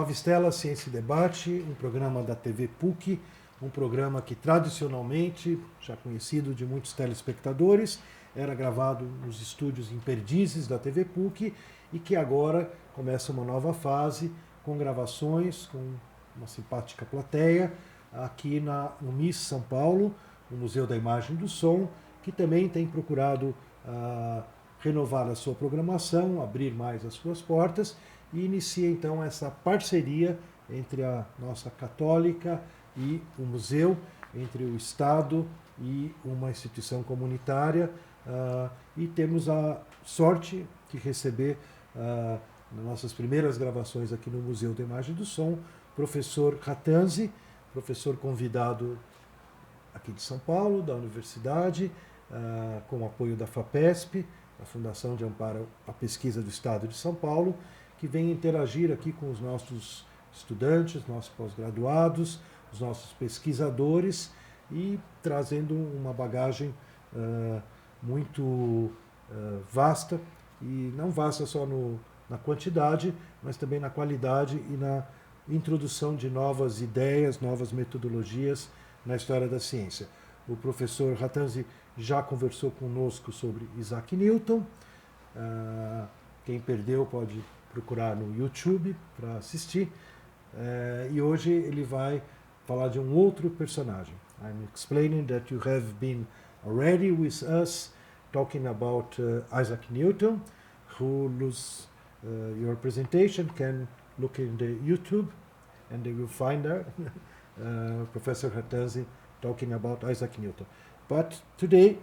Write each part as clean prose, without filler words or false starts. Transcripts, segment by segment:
Nova Stella, Ciência e Debate, um programa da TVPUC, um programa que tradicionalmente, já conhecido de muitos telespectadores, era gravado nos estúdios em Perdizes da TVPUC e que agora começa uma nova fase com gravações, com uma simpática plateia, aqui no MIS São Paulo, o Museu da Imagem e do Som, que também tem procurado renovar a sua programação, abrir mais as suas portas e inicia então essa parceria entre a nossa católica e o museu, entre o Estado e uma instituição comunitária, e temos a sorte de receber nas nossas primeiras gravações aqui no Museu da Imagem e do Som, professor Rattansi, professor convidado aqui de São Paulo, da universidade, com o apoio da FAPESP, a Fundação de Amparo à Pesquisa do Estado de São Paulo, que vem interagir aqui com os nossos estudantes, nossos pós-graduados, os nossos pesquisadores e trazendo uma bagagem muito vasta, e não vasta só na quantidade, mas também na qualidade e na introdução de novas ideias, novas metodologias na história da ciência. O professor Rattansi já conversou conosco sobre Isaac Newton. Quem perdeu pode procurar no YouTube para assistir. E hoje ele vai falar de um outro personagem. I'm explaining that you have been already with us talking about Isaac Newton, who lose your presentation can look in the YouTube and they will find there Professor Rattansi talking about Isaac Newton. But today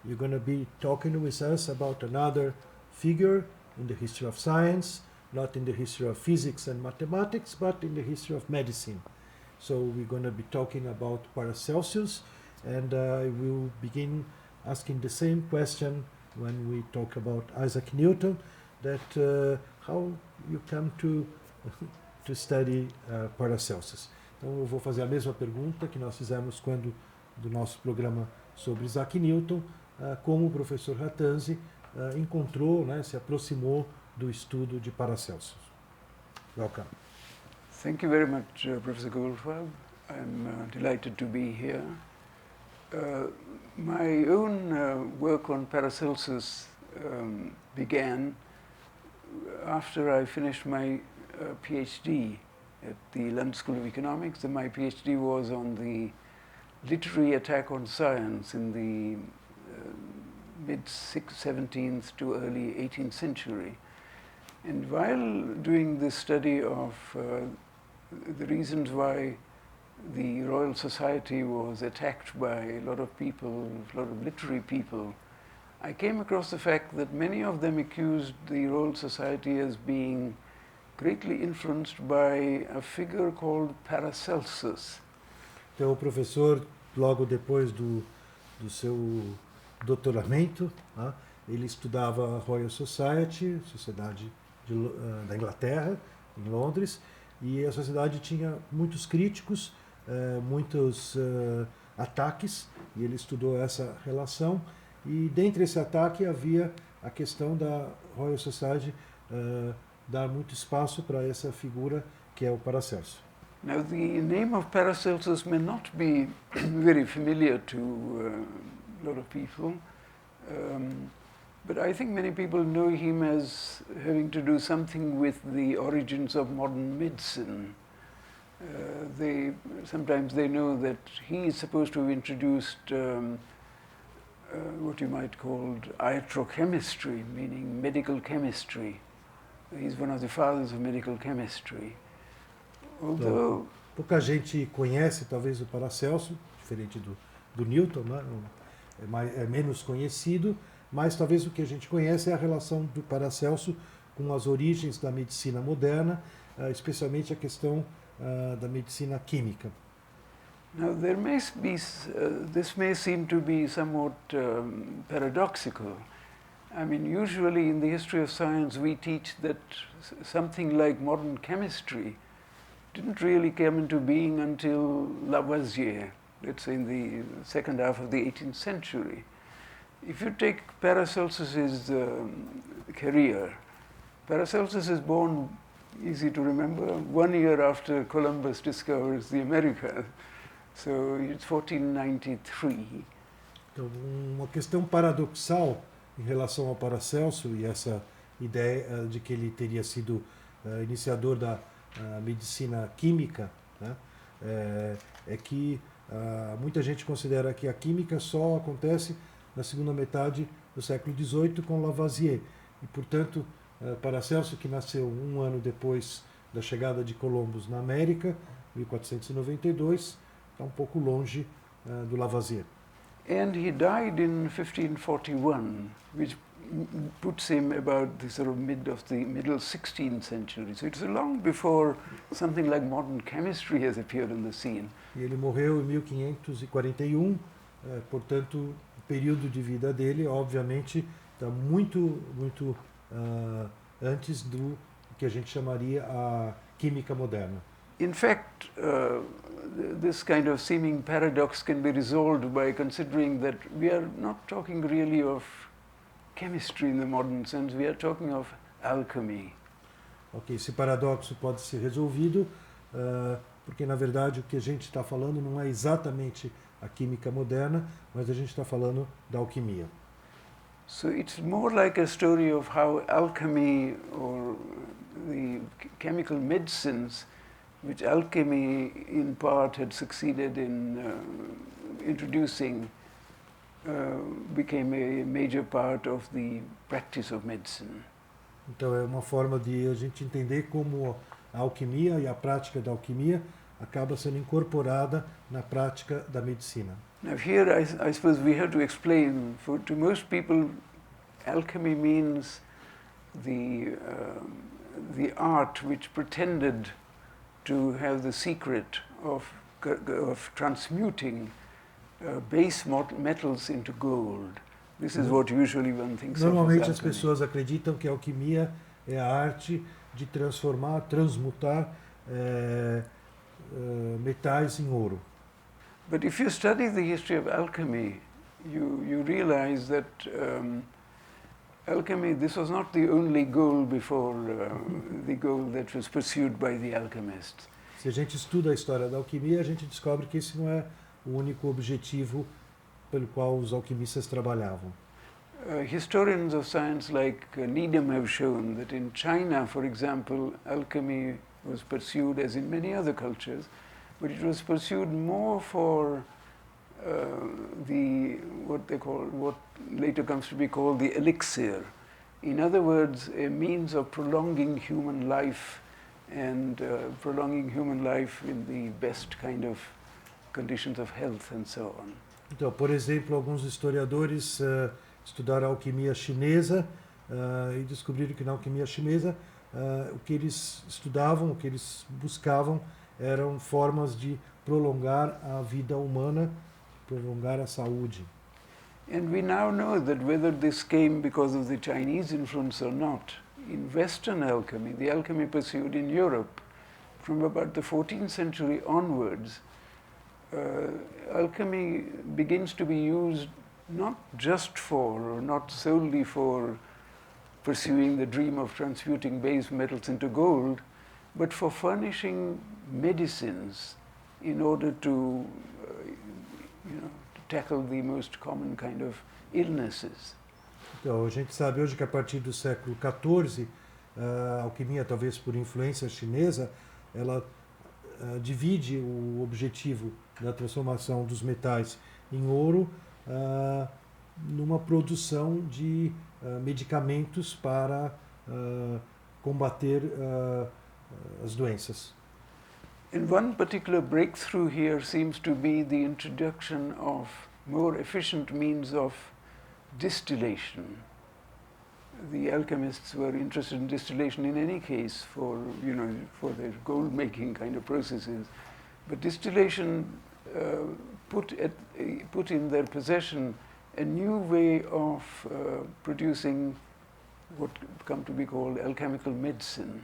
you're going to be talking with us about another figure in the history of science, not in the history of physics and mathematics, but in the history of medicine. So we're going to be talking about Paracelsus, and I will begin asking the same question when we talk about Isaac Newton, that how you come to study Paracelsus. Então eu vou fazer a mesma pergunta que nós fizemos quando do nosso programa sobre Isaac Newton, como o professor Rattansi encontrou, se aproximou do estudo de Paracelsus. Welcome. Thank you very much, Professor Goldfarb. I'm delighted to be here. My own work on Paracelsus began after I finished my PhD at the London School of Economics, and my PhD was on the literary attack on science in the mid-17th to early 18th century. And while doing this study of the reasons why the Royal Society was attacked by a lot of people, a lot of literary people, I came across the fact that many of them accused the Royal Society as being greatly influenced by a figure called Paracelsus. Então o professor, logo depois do seu doutoramento, ele estudava a Royal Society, Sociedade da Inglaterra, em Londres, e a sociedade tinha muitos críticos, muitos ataques, e ele estudou essa relação, e dentre esse ataque havia a questão da Royal Society dar muito espaço para essa figura que é o Paracelsus. Now the name of Paracelsus may not be very familiar to a lot of people, but I think many people know him as having to do something with the origins of modern medicine. Sometimes they know that he is supposed to have introduced what you might call iatrochemistry, meaning medical chemistry. He's one of the fathers of medical chemistry. Although pouca gente conhece talvez o Paracelsus, diferente do Newton, é menos conhecido, mas talvez o que a gente conhece é a relação do Paracelsus com as origens da medicina moderna, especialmente a questão da medicina química. Now this may seem to be somewhat paradoxical. I mean, usually in the history of science we teach that something like modern chemistry didn't really come into being until Lavoisier, let's say in the second half of the 18th century. If you take Paracelsus's career, Paracelsus is born easy to remember, 1 year after Columbus discovers the America. So it's 1493. Então, uma questão paradoxal em relação ao Paracelsus e essa ideia de que ele teria sido iniciador da medicina química, né, é que muita gente considera que a química só acontece na segunda metade do século XVIII com Lavoisier. E, portanto, Paracelsus, que nasceu um ano depois da chegada de Columbus na América, 1492, está um pouco longe do Lavoisier. And he died in 1541, which puts him about the sort of middle 16th century. So it's long before something like modern chemistry has appeared on the scene. E ele morreu em 1541, portanto, o período de vida dele, obviamente, está muito antes do que a gente chamaria a Química Moderna. In fact, this kind of seeming paradox can be resolved by considering that we are not talking really of chemistry in the modern sense, we are talking of alchemy. Ok, esse paradoxo pode ser resolvido porque, na verdade, o que a gente está falando não é exatamente a química moderna, mas a gente está falando da alquimia. So it's more like a story of how alchemy or the chemical medicines, which alchemy in part had succeeded in introducing, became a major part of the practice of medicine. Então é uma forma de a gente entender como a alquimia e a prática da alquimia acaba sendo incorporada na prática da medicina. Now here I suppose we have to explain, to most people alchemy means the art which pretended to have the secret of transmuting base metals into gold. This is what usually one thinks of as Normalmente as alchemy. pessoas acreditam que a alquimia é a arte de transmutar metais em ouro. But if you study the history of alchemy, you realize that alchemy, this was not the only goal before the goal that was pursued by the alchemists. Se a gente estuda a história da alquimia, a gente descobre que esse não é o único objetivo pelo qual os alquimistas trabalhavam. Historians of science like Needham have shown that in China, for example, alchemy was pursued as in many other cultures, but it was pursued more for what later comes to be called the elixir. In other words, a means of prolonging human life and prolonging human life in the best kind of conditions of health and so on. Então, por exemplo, alguns historiadores estudaram a alquimia chinesa e descobriram que na alquimia chinesa o que eles estudavam, o que eles buscavam eram formas de prolongar a vida humana, prolongar a saúde. And we now know that whether this came because of the Chinese influence or not, in Western alchemy, the alchemy pursued in Europe, from about the 14th century onwards, alchemy begins to be used not just for, or not solely for pursuing the dream of transmuting base metals into gold, but for furnishing medicines in order to, to tackle the most common kind of illnesses. Então, a gente sabe hoje que a partir do século XIV, a alquimia, talvez por influência chinesa, ela divide o objetivo da transformação dos metais em ouro numa produção de medicamentos para combater as doenças. And one particular breakthrough here seems to be the introduction of more efficient means of distillation. The alchemists were interested in distillation in any case for their gold making kind of processes, but distillation put in their possession a new way of producing what come to be called alchemical medicine.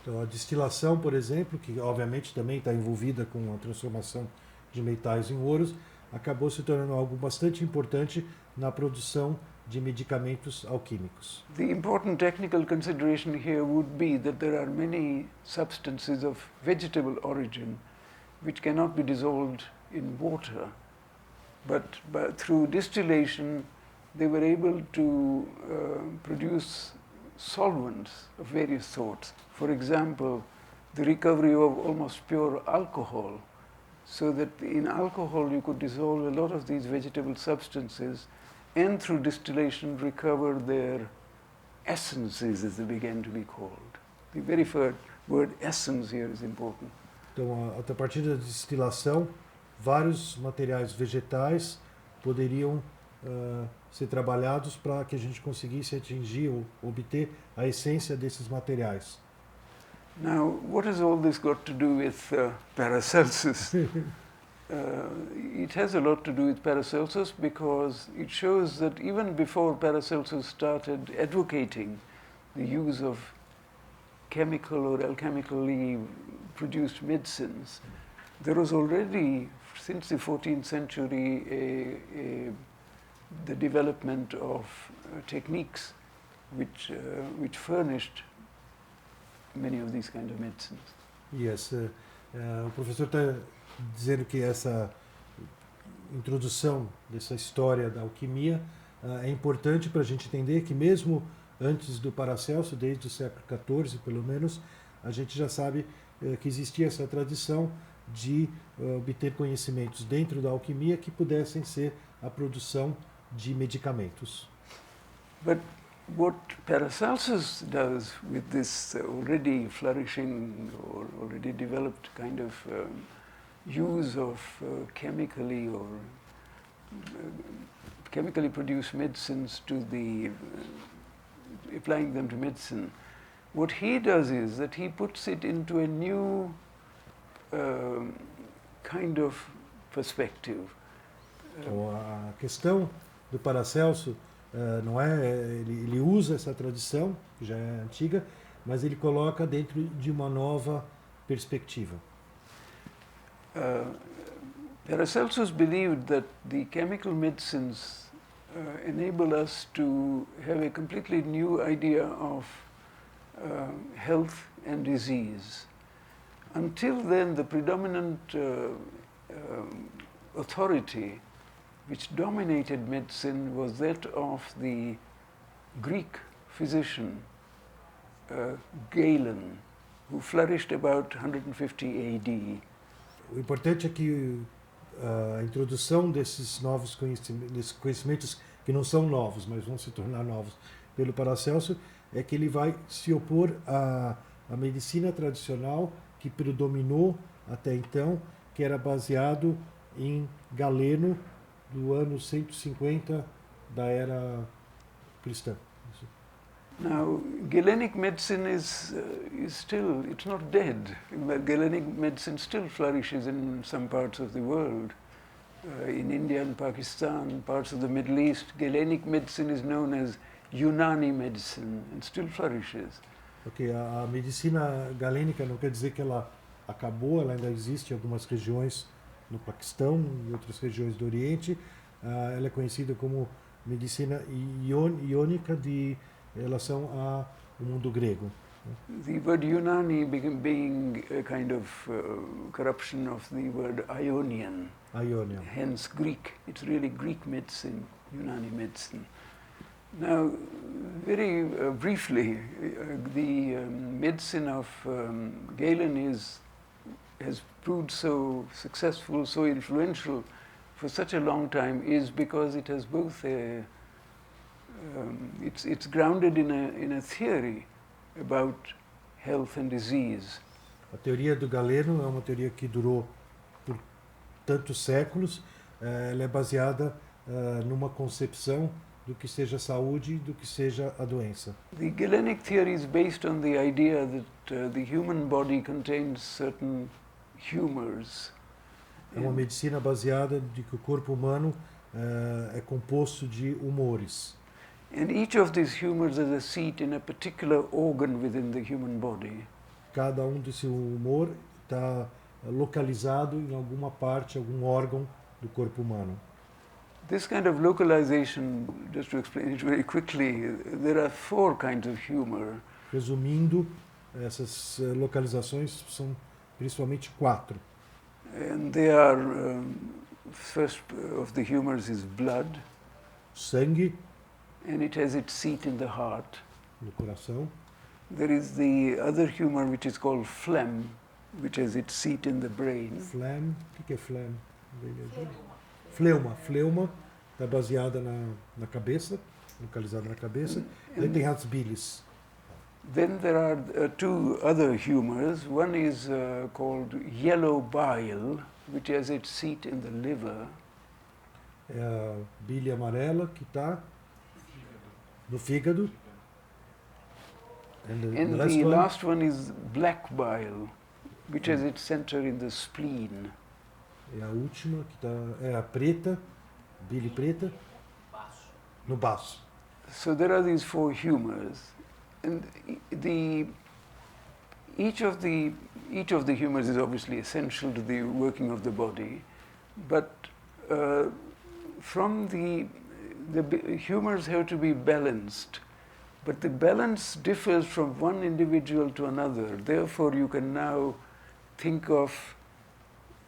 Então, a destilação, por exemplo, que obviamente também está envolvida com a transformação de metais em ouros, acabou se tornando algo bastante importante na produção de medicamentos alquímicos. The important technical consideration here would be that there are many substances of vegetable origin which cannot be dissolved in water, but through distillation they were able to produce solvents of various sorts. For example, the recovery of almost pure alcohol, so that in alcohol you could dissolve a lot of these vegetable substances and through distillation recover their essences, as they began to be called. The very first word essence here is important. Então, a partir da destilação, vários materiais vegetais poderiam ser trabalhados para que a gente conseguisse atingir ou obter a essência desses materiais. Now, what has all this got to do with Paracelsus? It has a lot to do with Paracelsus because it shows that even before Paracelsus started advocating the use of chemical or alchemically produced medicines, there was already, since the 14th century, the development of techniques which furnished many of these kind of medicines. Yes, o professor está dizendo que essa introdução dessa história da alquimia é importante para a gente entender que mesmo antes do Paracelso, desde o século XIV pelo menos, a gente já sabe que existia essa tradição de obter conhecimentos dentro da alquimia que pudessem ser a produção de medicamentos. But what Paracelsus does with this already flourishing or already developed kind of use of chemically produced medicines to applying them to medicine, what he does is that he puts it into a new kind of perspective. Então, a questão do Paracelso não é, ele usa essa tradição, que já é antiga, mas ele coloca dentro de uma nova perspectiva. Paracelsus believed that the chemical medicines enable us to have a completely new idea of health and disease. Until then, the predominant authority which dominated medicine was that of the Greek physician Galen, who flourished about 150 AD. O importante é que a introdução desses novos conhecimentos, que não são novos, mas vão se tornar novos pelo Paracelso, é que ele vai se opor à medicina tradicional que predominou até então, que era baseado em Galeno, do ano 150 da era cristã. Now, Galenic medicine is still, it's not dead. Galenic medicine still flourishes in some parts of the world. In India and Pakistan, parts of the Middle East, Galenic medicine is known as Unani medicine and still flourishes. Ok, a medicina galênica não quer dizer que ela acabou, ela ainda existe em algumas regiões no Paquistão e outras regiões do Oriente. Ela é conhecida como medicina iônica de relação ao mundo grego. The word Unani being a kind of corruption of the word Ionian. Ionian. Hence Greek. It's really Greek medicine, Unani medicine. Now, very briefly, the medicine of Galen has proved so successful, so influential for such a long time is because it has both it's grounded in a theory about health and disease. A teoria do Galeno é uma teoria que durou por tantos séculos. Ela é baseada numa concepção do que seja saúde e do que seja a doença. The Galenic theory is based on the idea that the human body contains certain humors. É uma medicina baseada de que o corpo humano é composto de humores. And each of these humors has a seat in a particular organ within the human body. Cada desse humor está localizado em alguma parte, algum órgão do corpo humano. this kind of localization, just to explain it very quickly, there are 4 kinds of humor. Resumindo, essas localizações são principalmente 4. And they are, first of the humors is blood. Sangue, And it has its seat in the heart. no coração. There is the other humor which is called phlegm, which has its seat in the brain. Phlegm, o que é phlegm? Fleuma. Fleuma está baseada na cabeça, localizada na cabeça. Daí tem as bilis. Then there are 2 other humors. One is called yellow bile, which has its seat in the liver. É a bile amarela que está no fígado. And And the last one is black bile, which has its center in the spleen. É a última que está, é a preta, bile preta, no baço. So there are these 4 humors, and each of the humors is obviously essential to the working of the body, but from the humors have to be balanced. But the balance differs from one individual to another. Therefore, you can now think of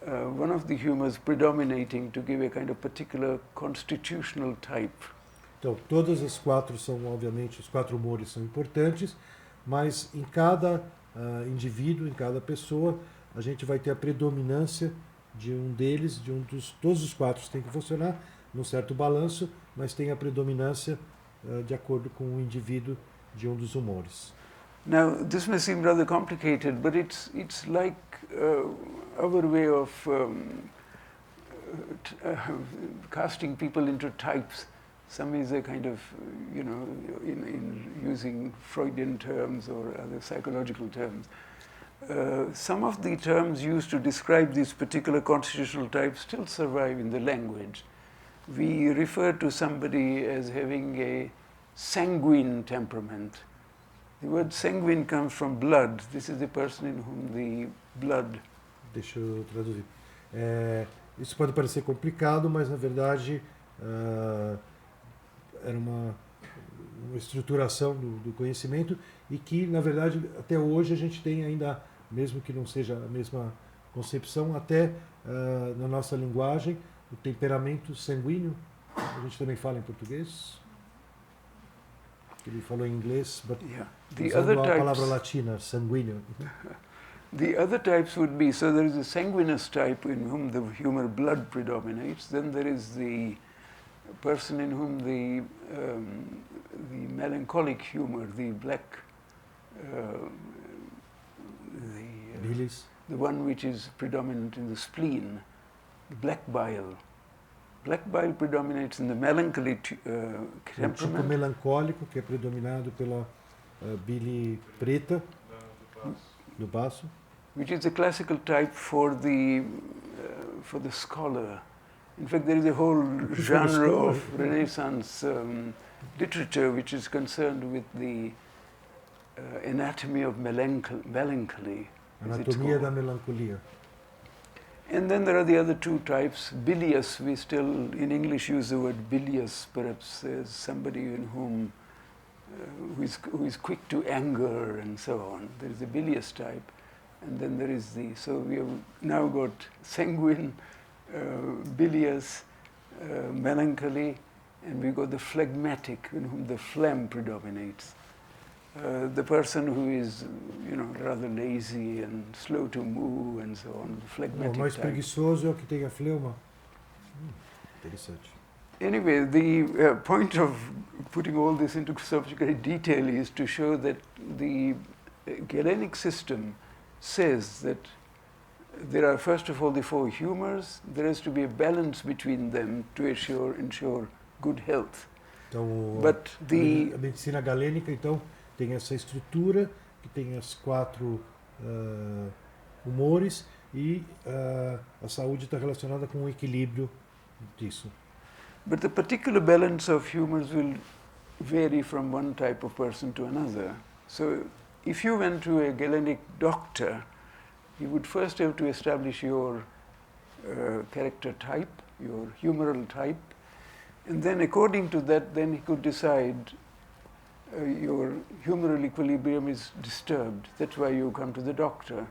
one of the humors predominating to give a kind of particular constitutional type. Então, todas as 4 são, obviamente, os 4 humores são importantes, mas em cada indivíduo, em cada pessoa, a gente vai ter a predominância de um deles, todos os 4 têm que funcionar num certo balanço, mas tem a predominância de acordo com o indivíduo de um dos humores. Now, this may seem rather complicated, but it's like our way of casting people into types. Some is a kind of, in using Freudian terms or other psychological terms. Some of the terms used to describe these particular constitutional types still survive in the language. We refer to somebody as having a sanguine temperament. The word sanguine comes from blood. This is the person in whom the blood... Deixa eu traduzir. Isso pode parecer complicado, mas na verdade era uma estruturação do conhecimento e que, na verdade, até hoje a gente tem ainda, mesmo que não seja a mesma concepção, até na nossa linguagem, o temperamento sanguíneo, a gente também fala em português. Ele falou em inglês, mas usando a palavra latina, sanguíneo. The other types would be, so there is a sanguineous type in whom the humor blood predominates, then there is the person in whom the melancholic humor, the black, the one which is predominant in the spleen, black bile. Black bile predominates in the melancholy temperament. O tipo melancólico, que é predominado pela bile preta, do baço. Which is a classical type for the scholar. In fact, there is a whole genre of Renaissance literature which is concerned with the anatomy of melancholy. Anatomia da melancolia. And then there are the other 2 types. Bilious, we still in English use the word bilious, perhaps as somebody in whom who is quick to anger and so on. There is the bilious type, and then there is so we have now got sanguine, bilious, melancholy, and we got the phlegmatic, in whom the phlegm predominates. The person who is, rather lazy and slow to move and so on, the phlegmatic type. O mais preguiçoso é o que tem a fleuma. Interessante. Anyway, the point of putting all this into such great detail is to show that the Galenic system says that there are, first of all, the 4 humors. There has to be a balance between them to ensure good health. Então, but a medicina galênica, então, tem essa estrutura, que tem as 4 humores, e a saúde está relacionada com o equilíbrio disso. But the particular balance of humors will vary from one type of person to another. So if you went to a Galenic doctor, you would first have to establish your character type, your humoral type, And then according to that, then he could decide your humoral equilibrium is disturbed. That's why you come to the doctor.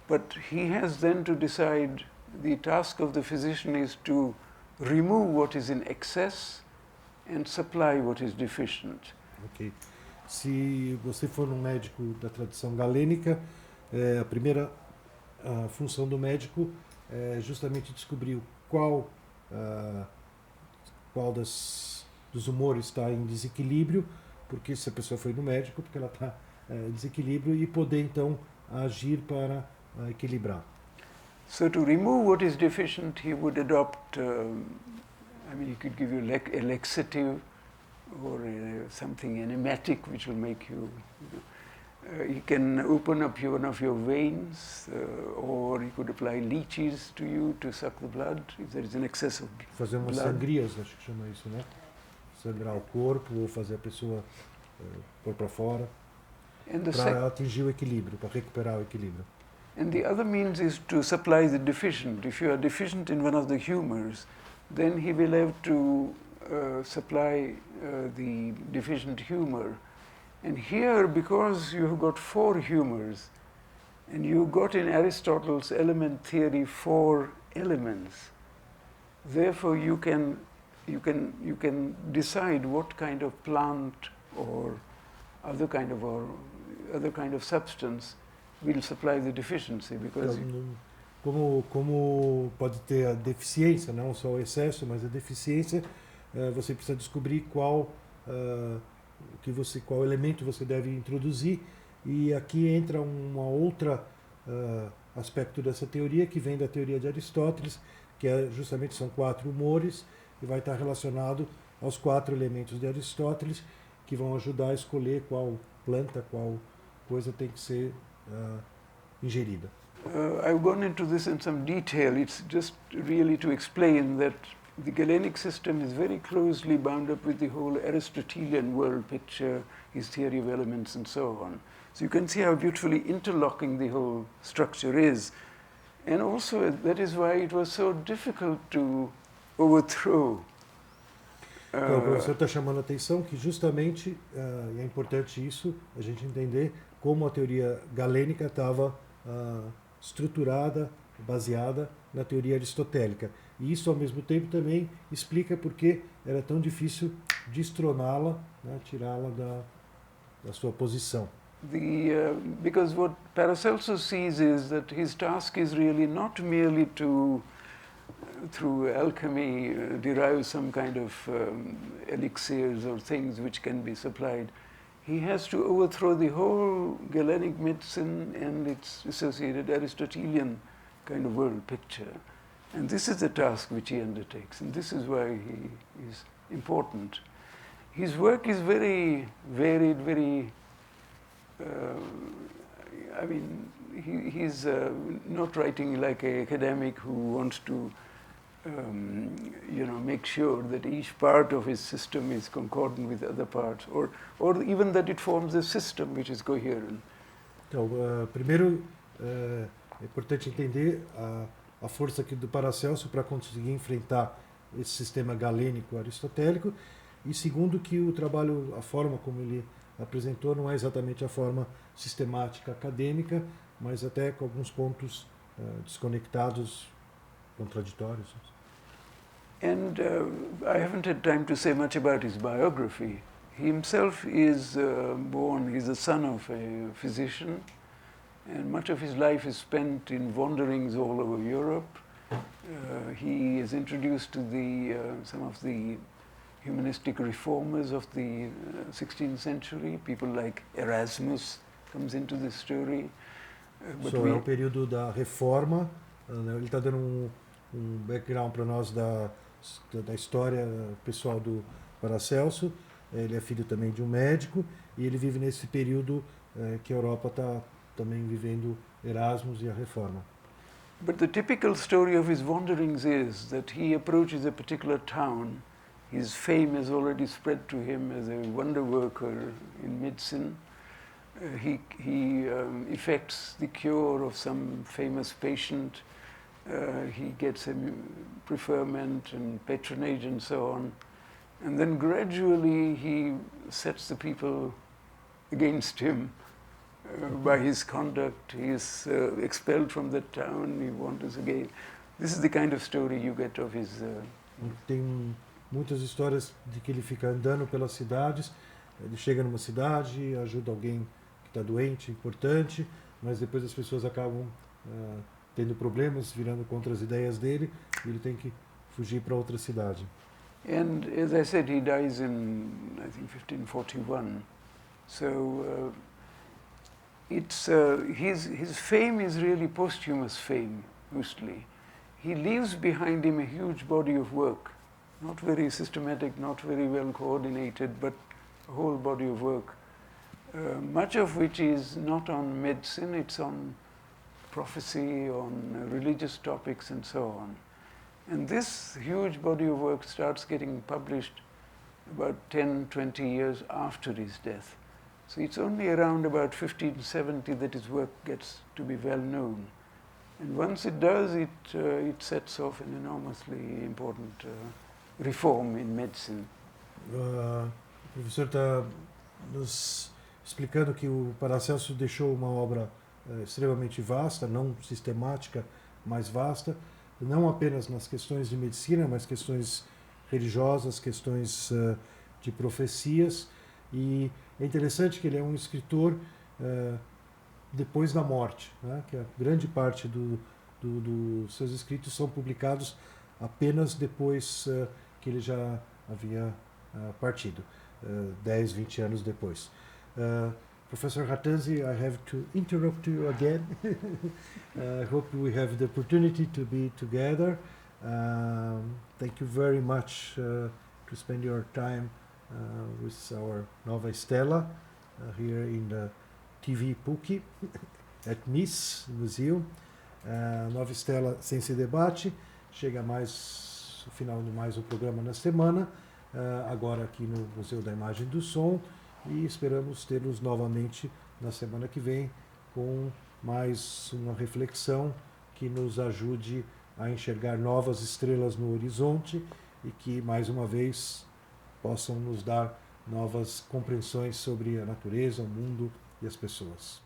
But he has then to decide, the task of the physician is to remove what is in excess and supply what is deficient. Ok. Se você for um médico da tradição galênica, a primeira função do médico é justamente descobrir qual dos humores está em desequilíbrio, porque se a pessoa foi no médico, porque ela está em desequilíbrio, e poder então agir para equilibrar. So to remove what is deficient, he would adopt, he could give you a laxative or something enigmatic which will make you, he can open up one of your veins, or he could apply leeches to you to suck the blood if there is an excess of blood. Fazer umas sangrias, acho que chama isso, né? Sangrar o corpo ou fazer a pessoa pôr para fora para atingir o equilíbrio, para recuperar o equilíbrio. And the other means is to supply the deficient. If you are deficient in one of the humors, then he will have to supply the deficient humor. And here, because you have got 4 humors, and you got in Aristotle's element theory 4 elements, therefore you can decide what kind of plant or other kind of substance will supply the deficiency, because como pode ter a deficiência, não só o excesso, mas a deficiência, você precisa descobrir qual elemento você deve introduzir, e aqui entra outra aspecto dessa teoria que vem da teoria de Aristóteles, que justamente são 4 humores, e vai estar relacionado aos 4 elementos de Aristóteles, que vão ajudar a escolher qual planta, qual coisa tem que ser ingerida. I've gone into this in some detail. It's just really to explain that the Galenic system is very closely bound up with the whole Aristotelian world picture, his theory of elements and so on. So you can see how beautifully interlocking the whole structure is. And also that is why it was so difficult to overthrow. Então, o professor está chamando a atenção que justamente, é importante isso, a gente entender como a teoria galênica estava estruturada, baseada na teoria aristotélica. E isso, ao mesmo tempo, também explica por que era tão difícil destroná-la, né, tirá-la da sua posição. Because what Paracelsus sees is that his task is really not merely to, through alchemy, derive some kind of elixirs or things which can be supplied. He has to overthrow the whole Galenic medicine and its associated Aristotelian kind of world picture. And this is the task which he undertakes, and this is why he is important. His work is very varied, very, he's not writing like an academic who wants to make sure that each part of his system is concordant with other parts, or even that it forms a system which is coherent. Então, primeiro, é importante entender a força aqui do Paracelso para conseguir enfrentar esse sistema galênico aristotélico, e segundo que o trabalho, a forma como ele apresentou, não é exatamente a forma sistemática acadêmica, mas até com alguns pontos desconectados, contraditórios. And I haven't had time to say much about his biography. He himself is he's the son of a physician, and much of his life is spent in wanderings all over Europe. He is introduced to some of the humanistic reformers of the 16th century. People like Erasmus comes into this story. É o período da reforma. Ele está dando um background para nós da história pessoal do Paracelso. Ele é filho também de um médico, e ele vive nesse período que a Europa está também vivendo Erasmus e a reforma. But the typical story of his wanderings is that he approaches a particular town. His fame has already spread to him as a wonder worker in medicine. He effects the cure of some famous patient. he gets preferment and patronage and so on. And then gradually he sets the people against him by his conduct. He is expelled from the town, he wanders again. This is the kind of story you get of his... Tem muitas histórias de que ele fica andando pelas cidades, ele chega numa cidade, ajuda alguém que está doente, importante, mas depois as pessoas acabam tendo problemas, virando contra as ideias dele, e ele tem que fugir para outra cidade. And as I said, he dies in, I think, 1541. So his fame is really posthumous fame, mostly. He leaves behind him a huge body of work, not very systematic, not very well coordinated, but a whole body of work, much of which is not on medicine, it's on prophecy, on religious topics and so on. And this huge body of work starts getting published about 10, 20 years after his death. So it's only around about 1570 that his work gets to be well known. And once it does, it sets off an enormously important reform in medicine. O professor está nos explicando que o Paracelsus deixou uma obra extremamente vasta, não sistemática, mas vasta, não apenas nas questões de medicina, mas questões religiosas, questões de profecias. E é interessante que ele é um escritor depois da morte, né? Que a grande parte dos seus escritos são publicados apenas depois que ele já havia partido, 10, 20 anos depois. Professor Rattansi, I have to interrupt you again. I hope we have the opportunity to be together. Thank you very much to spend your time with our Nova Stella here in the TVPUC at Nice Museum. Nova Stella Ciência e Debate. Chega mais o final de mais um programa na semana, agora aqui no Museu da Imagem e do Som, e esperamos tê-los novamente na semana que vem com mais uma reflexão que nos ajude a enxergar novas estrelas no horizonte e que, mais uma vez, possam nos dar novas compreensões sobre a natureza, o mundo e as pessoas.